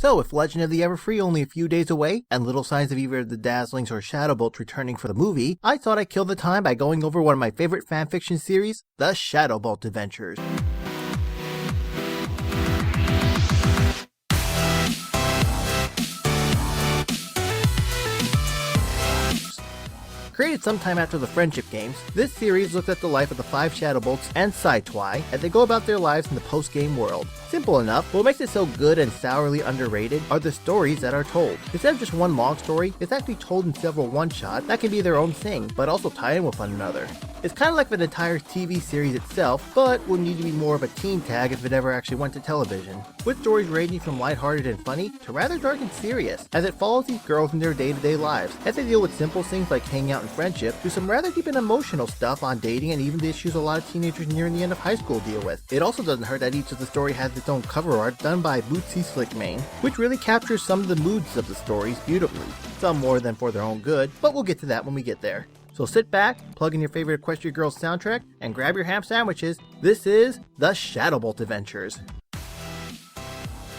So, if Legend of the Everfree only a few days away, and little signs of either the Dazzlings or Shadowbolts returning for the movie, I thought I'd kill the time by going over one of my favorite fanfiction series, the Shadowbolt Adventures. Created sometime after the Friendship Games, this series looks at the life of the 5 Shadowbolts and sci-twi as they go about their lives in the post-game world. Simple enough, but what makes it so good and sourly underrated are the stories that are told. Instead of just one long story, it's actually told in several one-shots that can be their own thing, but also tie in with one another. It's kind of like an entire TV series itself, but would need to be more of a teen tag if it ever actually went to television. With stories ranging from lighthearted and funny to rather dark and serious, as it follows these girls in their day-to-day lives, as they deal with simple things like hanging out and friendship, to some rather deep and emotional stuff on dating and even the issues a lot of teenagers nearing the end of high school deal with. It also doesn't hurt that each of the story has its own cover art done by Bootsy Slickmane, which really captures some of the moods of the stories beautifully. Some more than for their own good, but we'll get to that when we get there. So sit back, plug in your favorite Equestria Girls soundtrack, and grab your ham sandwiches. This is the Shadowbolt Adventures.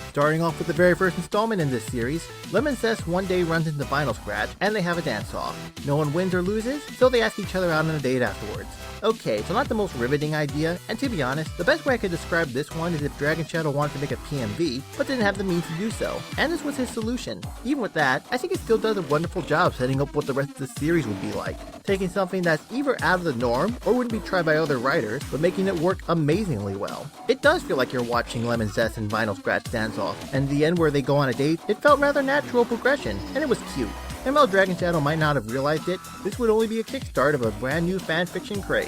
Starting off with the very first installment in this series, Lemon Zest one day runs into Vinyl Scratch and they have a dance-off. No one wins or loses, so they ask each other out on a date afterwards. Okay, so not the most riveting idea, and to be honest, the best way I could describe this one is if Dragon Shadow wanted to make a PMV, but didn't have the means to do so, and this was his solution. Even with that, I think it still does a wonderful job setting up what the rest of the series would be like, taking something that's either out of the norm, or wouldn't be tried by other writers, but making it work amazingly well. It does feel like you're watching Lemon Zest and Vinyl Scratch dance off, and the end where they go on a date, it felt rather natural progression, and it was cute. And while Dragon Shadow might not have realized it, this would only be a kickstart of a brand new fanfiction craze.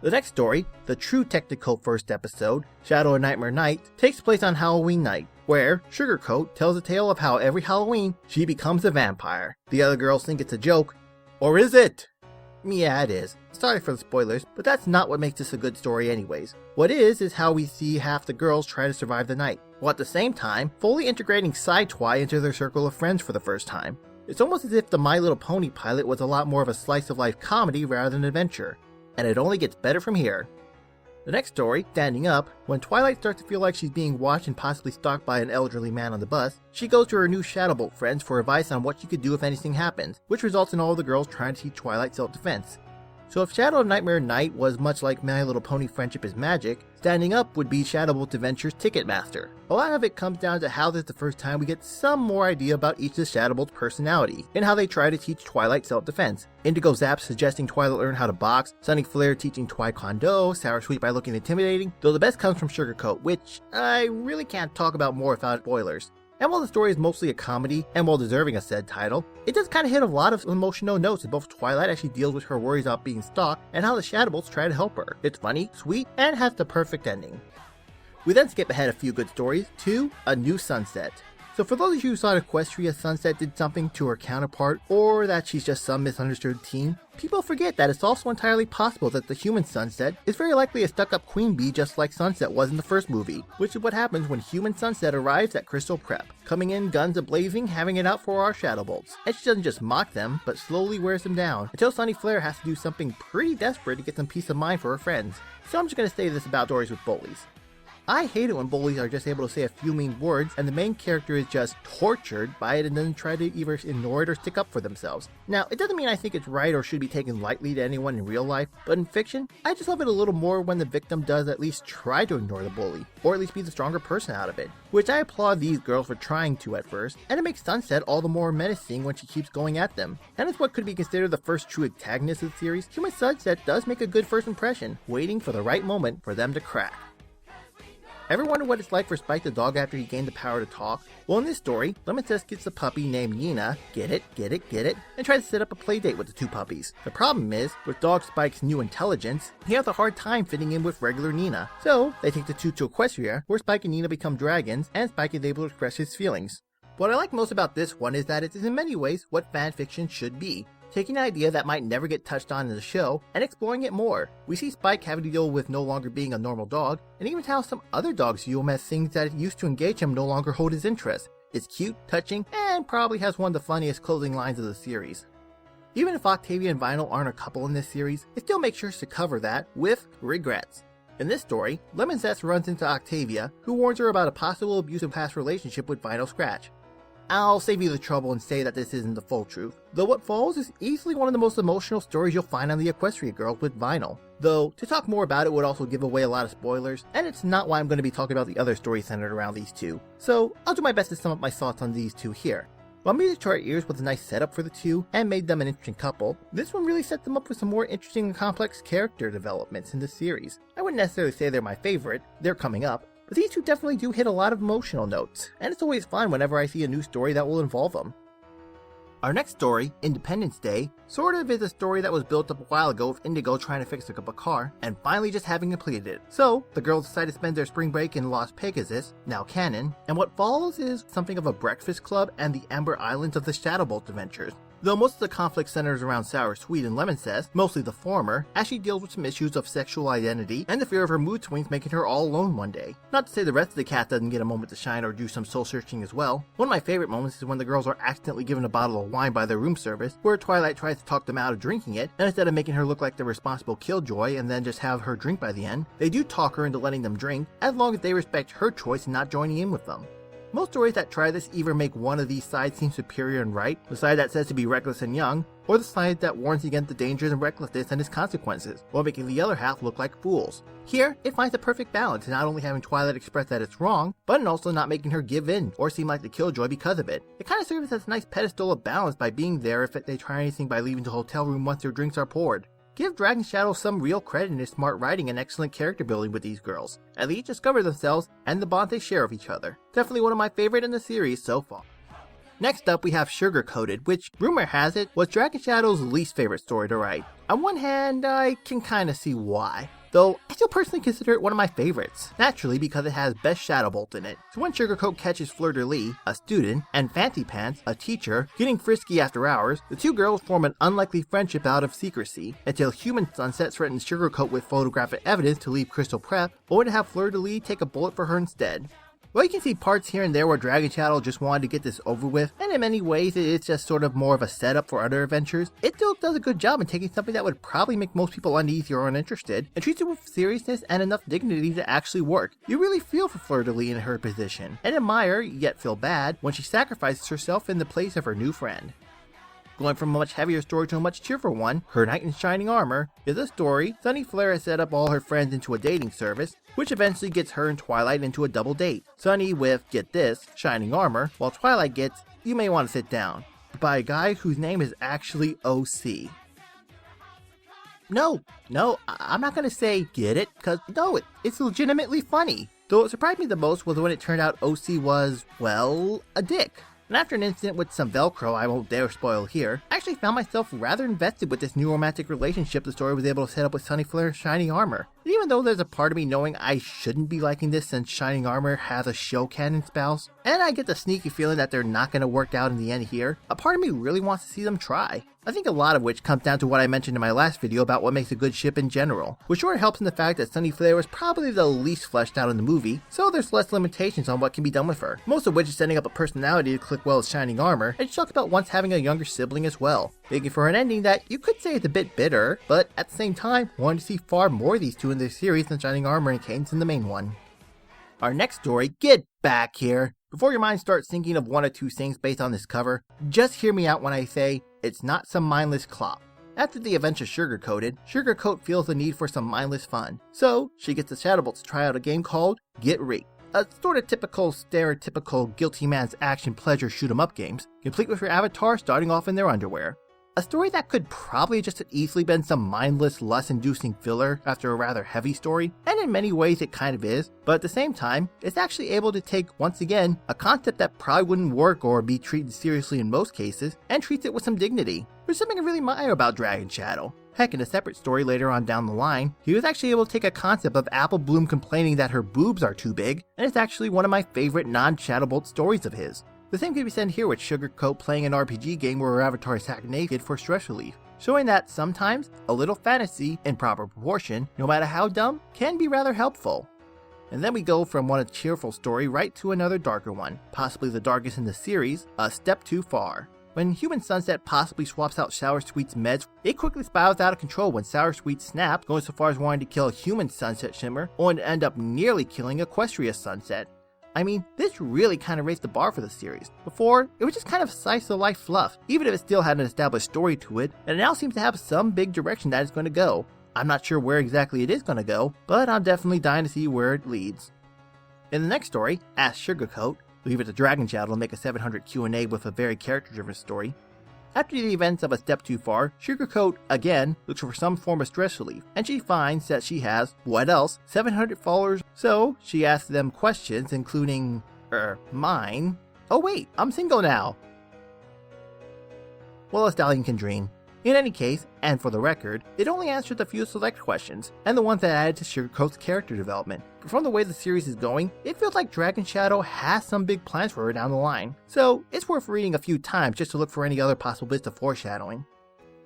The next story, the true technical first episode, Shadow and Nightmare Night, takes place on Halloween night, where Sugarcoat tells a tale of how every Halloween she becomes a vampire. The other girls think it's a joke. Or is it? Yeah, it is. Sorry for the spoilers, but that's not what makes this a good story anyways. What is how we see half the girls try to survive the night, while at the same time, fully integrating sci-twi into their circle of friends for the first time. It's almost as if the My Little Pony pilot was a lot more of a slice-of-life comedy rather than adventure. And it only gets better from here. The next story, Standing Up, when Twilight starts to feel like she's being watched and possibly stalked by an elderly man on the bus, she goes to her new Shadowbolt friends for advice on what she could do if anything happens, which results in all the girls trying to teach Twilight self-defense. So if Shadow and Nightmare Night was much like My Little Pony Friendship is Magic, Standing Up would be Shadowbolt Adventures Ticketmaster. A lot of it comes down to how this is the first time we get some more idea about each of the Shadowbolts' personality, and how they try to teach Twilight self-defense. Indigo Zap suggesting Twilight learn how to box, Sunny Flare teaching Taekwondo, Sour Sweet by looking intimidating, though the best comes from Sugarcoat, which I really can't talk about more without spoilers. And while the story is mostly a comedy, and while deserving a said title, it does kind of hit a lot of emotional notes as both Twilight actually deals with her worries about being stalked, and how the Shadowbolts try to help her. It's funny, sweet, and has the perfect ending. We then skip ahead a few good stories to A New Sunset. So for those of you who thought Equestria Sunset did something to her counterpart, or that she's just some misunderstood teen, people forget that it's also entirely possible that the human Sunset is very likely a stuck-up queen bee just like Sunset was in the first movie, which is what happens when human Sunset arrives at Crystal Prep, coming in guns a-blazing, having it out for our Shadowbolts. And she doesn't just mock them, but slowly wears them down, until Sunny Flare has to do something pretty desperate to get some peace of mind for her friends. So I'm just going to say this about stories with bullies. I hate it when bullies are just able to say a few mean words and the main character is just tortured by it and doesn't try to either ignore it or stick up for themselves. Now, it doesn't mean I think it's right or should be taken lightly to anyone in real life, but in fiction, I just love it a little more when the victim does at least try to ignore the bully, or at least be the stronger person out of it, which I applaud these girls for trying to at first, and it makes Sunset all the more menacing when she keeps going at them. And as what could be considered the first true antagonist of the series, human Sunset does make a good first impression, waiting for the right moment for them to crack. Ever wonder what it's like for Spike the dog after he gained the power to talk? Well, in this story, Lemon Zest gets a puppy named Yina, get it, and tries to set up a play date with the two puppies. The problem is, with dog Spike's new intelligence, he has a hard time fitting in with regular Nina. So, they take the two to Equestria, where Spike and Nina become dragons, and Spike is able to express his feelings. What I like most about this one is that it is in many ways what fanfiction should be. Taking an idea that might never get touched on in the show, and exploring it more. We see Spike having to deal with no longer being a normal dog, and even how some other dogs view him as things that used to engage him no longer hold his interest. It's cute, touching, and probably has one of the funniest closing lines of the series. Even if Octavia and Vinyl aren't a couple in this series, it still makes sure to cover that with regrets. In this story, Lemon Zest runs into Octavia, who warns her about a possible abusive past relationship with Vinyl Scratch. I'll save you the trouble and say that this isn't the full truth, though what follows is easily one of the most emotional stories you'll find on the Equestria Girls with Vinyl. Though, to talk more about it would also give away a lot of spoilers, and it's not why I'm going to be talking about the other stories centered around these two, so I'll do my best to sum up my thoughts on these two here. While Music to Our Ears was a nice setup for the two, and made them an interesting couple, this one really set them up with some more interesting and complex character developments in the series. I wouldn't necessarily say they're my favorite, they're coming up, but these two definitely do hit a lot of emotional notes, and it's always fun whenever I see a new story that will involve them. Our next story, Independence Day, sort of is a story that was built up a while ago with Indigo trying to fix up a car, and finally just having completed it. So, the girls decide to spend their spring break in Las Pegasus, now canon, and what follows is something of a breakfast club and the Amber Islands of the Shadowbolt Adventures. Though most of the conflict centers around Sour Sweet and Lemon Zest, mostly the former, as she deals with some issues of sexual identity and the fear of her mood swings making her all alone one day. Not to say the rest of the cast doesn't get a moment to shine or do some soul searching as well. One of my favorite moments is when the girls are accidentally given a bottle of wine by their room service, where Twilight tries to talk them out of drinking it, and instead of making her look like the responsible killjoy and then just have her drink by the end, they do talk her into letting them drink, as long as they respect her choice and not joining in with them. Most stories that try this either make one of these sides seem superior and right, the side that says to be reckless and young, or the side that warns against the dangers and recklessness and its consequences, while making the other half look like fools. Here, it finds a perfect balance in not only having Twilight express that it's wrong, but in also not making her give in or seem like the killjoy because of it. It kind of serves as a nice pedestal of balance by being there if they try anything by leaving the hotel room once their drinks are poured. Give Dragon Shadow some real credit in his smart writing and excellent character building with these girls, as they each discover themselves and the bond they share with each other. Definitely one of my favorite in the series so far. Next up we have Sugar Coated, which, rumor has it, was Dragon Shadow's least favorite story to write. On one hand, I can kinda see why, though I still personally consider it one of my favorites, naturally because it has Best Shadowbolt in it. So when Sugarcoat catches Fleur-de-Lis, a student, and Fancy Pants, a teacher, getting frisky after hours, the two girls form an unlikely friendship out of secrecy, until Human Sunset threatens Sugarcoat with photographic evidence to leave Crystal Prep, only to have Fleur-de-Lis take a bullet for her instead. Well, you can see parts here and there where Dragon Shadow just wanted to get this over with, and in many ways it's just sort of more of a setup for other adventures. It still does a good job in taking something that would probably make most people uneasy or uninterested, and treats it with seriousness and enough dignity to actually work. You really feel for Fleur-de-Lis in her position, and admire, yet feel bad, when she sacrifices herself in the place of her new friend. Going from a much heavier story to a much cheerful one, Her Knight in Shining Armor, is a story Sunny Flare has set up all her friends into a dating service, which eventually gets her and Twilight into a double date. Sunny with, get this, Shining Armor, while Twilight gets, you may want to sit down, by a guy whose name is actually OC. No, I'm not gonna say get it, cause no, it's legitimately funny. Though what surprised me the most was when it turned out OC was, well, a dick. And after an incident with some Velcro I won't dare spoil here, I actually found myself rather invested with this new romantic relationship the story was able to set up with Sunny Flare's Shining Armor. And even though there's a part of me knowing I shouldn't be liking this since Shining Armor has a show canon spouse, and I get the sneaky feeling that they're not going to work out in the end here, a part of me really wants to see them try. I think a lot of which comes down to what I mentioned in my last video about what makes a good ship in general, which sure helps in the fact that Sunny Flare was probably the least fleshed out in the movie, so there's less limitations on what can be done with her, most of which is setting up a personality to click well with Shining Armor, and she talks about once having a younger sibling as well, making for an ending that you could say is a bit bitter, but at the same time, wanting to see far more of these two in this series than Shining Armor and Cadence in the main one. Our next story, get back here! Before your mind starts thinking of one or two things based on this cover, just hear me out when I say, it's not some mindless clop. After the events are Sugar-Coated, Sugarcoat feels the need for some mindless fun. So, she gets the Shadowbolts to try out a game called Get Reeked. A sort of typical, stereotypical guilty man's action pleasure shoot-em-up games, complete with your avatar starting off in their underwear. A story that could probably just have easily been some mindless, lust-inducing filler after a rather heavy story, and in many ways it kind of is, but at the same time, it's actually able to take, once again, a concept that probably wouldn't work or be treated seriously in most cases, and treats it with some dignity. There's something I really admire about Dragon Shadow. Heck, in a separate story later on down the line, he was actually able to take a concept of Apple Bloom complaining that her boobs are too big, and it's actually one of my favorite non-Shadowbolt stories of his. The same can be said here with Sugarcoat playing an RPG game where her avatar is half naked for stress relief, showing that sometimes a little fantasy, in proper proportion, no matter how dumb, can be rather helpful. And then we go from one cheerful story right to another darker one, possibly the darkest in the series, A Step Too Far. When Human Sunset possibly swaps out Sour Sweet's meds, it quickly spirals out of control when Sour Sweet snaps, going so far as wanting to kill Human Sunset Shimmer, only to end up nearly killing Equestria Sunset. I mean, this really kind of raised the bar for the series. Before, it was just kind of slice-of-life fluff, even if it still had an established story to it, and it now seems to have some big direction that it's going to go. I'm not sure where exactly it is going to go, but I'm definitely dying to see where it leads. In the next story, Ask Sugarcoat, leave it to Dragon Shadow to make a 700 Q&A with a very character-driven story. After the events of A Step Too Far, Sugarcoat, again, looks for some form of stress relief, and she finds that she has, what else, 700 followers, so she asks them questions, including, mine. Oh wait, I'm single now! Well, a stallion can dream. In any case, and for the record, it only answered a few select questions, and the ones that added to Sugarcoat's character development. But from the way the series is going, it feels like Dragon Shadow has some big plans for her down the line, so it's worth reading a few times just to look for any other possible bits of foreshadowing.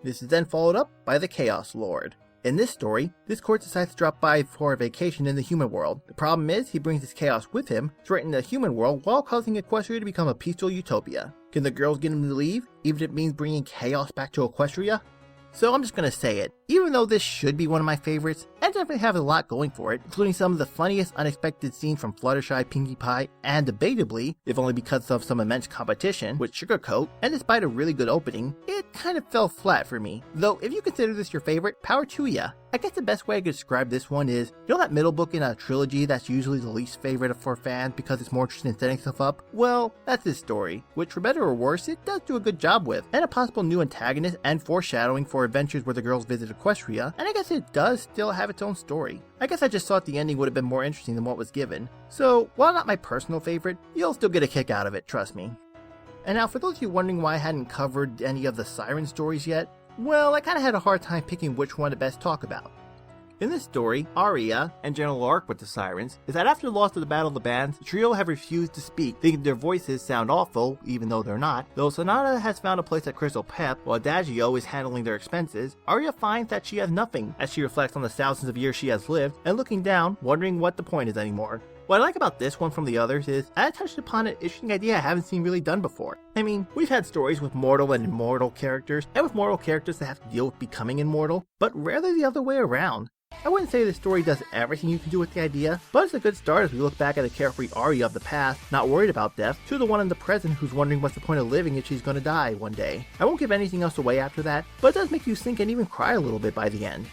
This is then followed up by the Chaos Lord. In this story, Discord decides to drop by for a vacation in the human world. The problem is, he brings his chaos with him, threatening the human world while causing Equestria to become a peaceful utopia. Can the girls get him to leave, even if it means bringing chaos back to Equestria? So I'm just gonna say it, even though this should be one of my favorites, and definitely has a lot going for it, including some of the funniest unexpected scenes from Fluttershy, Pinkie Pie, and debatably, if only because of some immense competition, with Sugarcoat, and despite a really good opening, it kind of fell flat for me. Though if you consider this your favorite, power to ya. I guess the best way I could describe this one is, you know that middle book in a trilogy that's usually the least favorite for fans because it's more interested in setting stuff up? Well, that's this story, which for better or worse, it does do a good job with, and a possible new antagonist and foreshadowing for adventures where the girls visit Equestria, and I guess it does still have its own story. I guess I just thought the ending would have been more interesting than what was given. So, while not my personal favorite, you'll still get a kick out of it, trust me. And now for those of you wondering why I hadn't covered any of the Siren stories yet, well, I kinda had a hard time picking which one to best talk about. In this story, Aria General Arc with the Sirens is that after the loss of the Battle of the Bands, the trio have refused to speak, thinking their voices sound awful, even though they're not. Though Sonata has found a place at Crystal Pep, while Adagio is handling their expenses, Aria finds that she has nothing, as she reflects on the thousands of years she has lived, and looking down, wondering what the point is anymore. What I like about this one from the others is, it touched upon an interesting idea I haven't seen really done before. I mean, we've had stories with mortal and immortal characters, and with mortal characters that have to deal with becoming immortal, but rarely the other way around. I wouldn't say this story does everything you can do with the idea, but it's a good start as we look back at the carefree Aria of the past, not worried about death, to the one in the present who's wondering what's the point of living if she's gonna die one day. I won't give anything else away after that, but it does make you think and even cry a little bit by the end.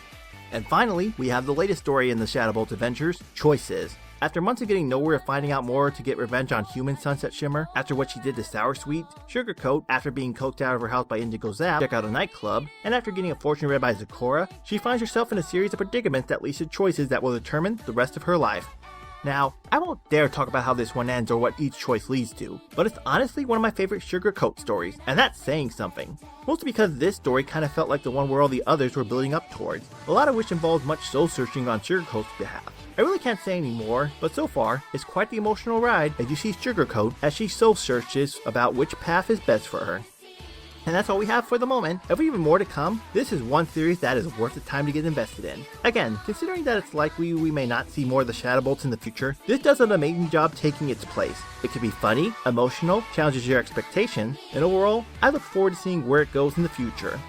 And finally, we have the latest story in the Shadowbolt Adventures, Choices. After months of getting nowhere of finding out more to get revenge on Human Sunset Shimmer, after what she did to Sour Sweet, Sugarcoat, after being coked out of her house by Indigo Zap, check out a nightclub, and after getting a fortune read by Zecora, she finds herself in a series of predicaments that leads to choices that will determine the rest of her life. Now, I won't dare talk about how this one ends or what each choice leads to, but it's honestly one of my favorite Sugarcoat stories, and that's saying something. Mostly because this story kind of felt like the one where all the others were building up towards, a lot of which involves much soul searching on Sugarcoat's behalf. I really can't say any more, but so far, it's quite the emotional ride as you see Sugarcoat as she soul searches about which path is best for her. And that's all we have for the moment. If we have even more to come, this is one series that is worth the time to get invested in. Again, considering that it's likely we may not see more of the Shadowbolts in the future, this does an amazing job taking its place. It can be funny, emotional, challenges your expectations, and overall, I look forward to seeing where it goes in the future.